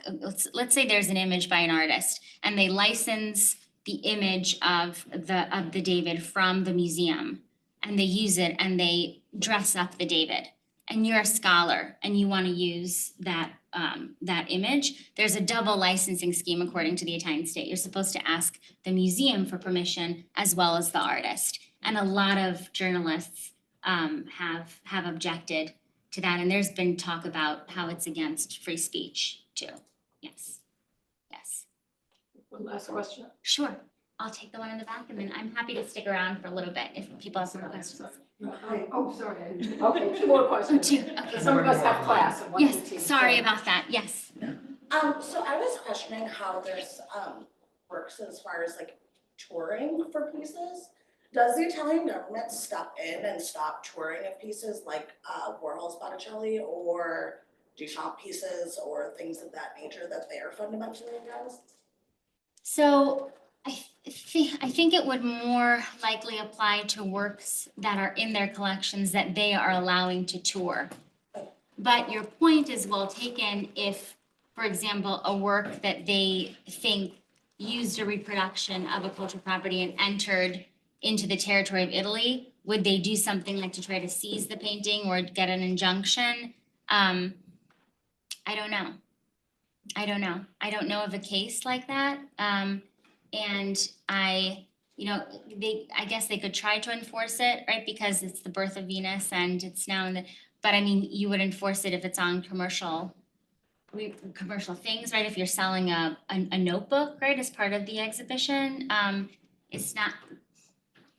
let's say there's an image by an artist and they license the image of the David from the museum, and they use it and they dress up the David, and you're a scholar and you want to use that image, there's a double licensing scheme according to the Italian state. You're supposed to ask the museum for permission as well as the artist. And a lot of journalists have objected to that. And there's been talk about how it's against free speech too. Yes, yes. One last question. Sure, I'll take the one in the back, and then I'm happy to stick around for a little bit if people have some questions. Sorry. Okay, two more questions. Two, okay. Some of us have class. at Yes, 1:15, sorry so- about that, yes. So I was questioning how this works as far as like touring for pieces. Does the Italian government step in and stop touring of pieces like Warhol's Botticelli or Duchamp pieces or things of that nature that they are fundamentally against? So I think it would more likely apply to works that are in their collections that they are allowing to tour. But your point is well taken if, for example, a work that they think used a reproduction of a cultural property and entered into the territory of Italy, would they do something like to try to seize the painting or get an injunction? I don't know. I don't know of a case like that. And I guess they could try to enforce it, right? Because it's the birth of Venus and it's now but I mean, you would enforce it if it's on commercial things, right? If you're selling a notebook, right, as part of the exhibition, it's not,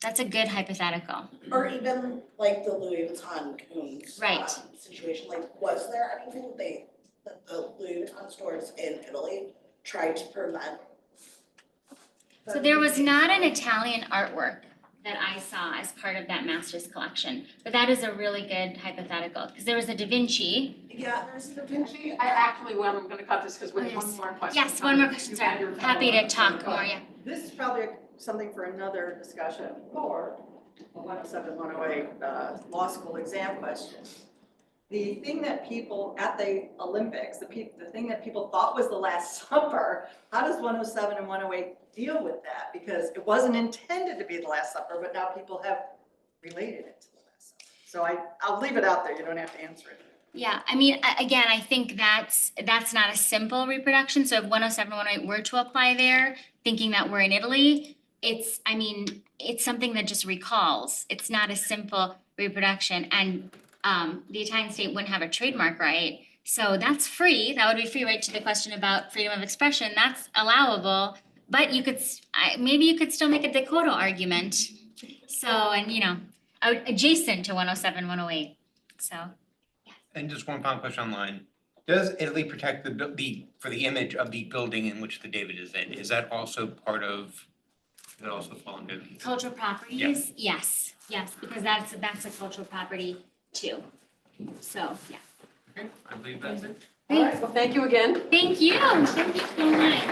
that's a good hypothetical. Or even like the Louis Vuitton Coons Right. Situation, like was there anything that the Louis Vuitton stores in Italy tried to prevent? So there was not an Italian artwork that I saw as part of that master's collection, but that is a really good hypothetical, because there was a Da Vinci. Yeah, there's the Vinci. I actually, well, I'm gonna cut this because we have one more question. Yes, one more question, You had sorry, your happy to follow-up. talk more, yeah. This is probably something for another discussion or a 107, 108 law school exam question. The thing that people at the Olympics, the thing that people thought was the Last Supper, how does 107 and 108 deal with that? Because it wasn't intended to be the Last Supper, but now people have related it to the Last Supper. So I'll leave it out there, you don't have to answer it. Yeah, I mean, again, I think that's not a simple reproduction, so if 107, 108 were to apply there, thinking that we're in Italy, it's something that just recalls, it's not a simple reproduction, and the Italian state wouldn't have a trademark right, so that's free, that would be free, right, to the question about freedom of expression, that's allowable, but maybe you could still make a decoro argument, so, and adjacent to 107, 108, so. And just one final question online. Does Italy protect for the image of the building in which the David is in? Is that also part of, does it also fall under? Cultural properties, yes, because that's a cultural property too. So, yeah. Okay, I believe that's it. All right, well, thank you again. Thank you so much.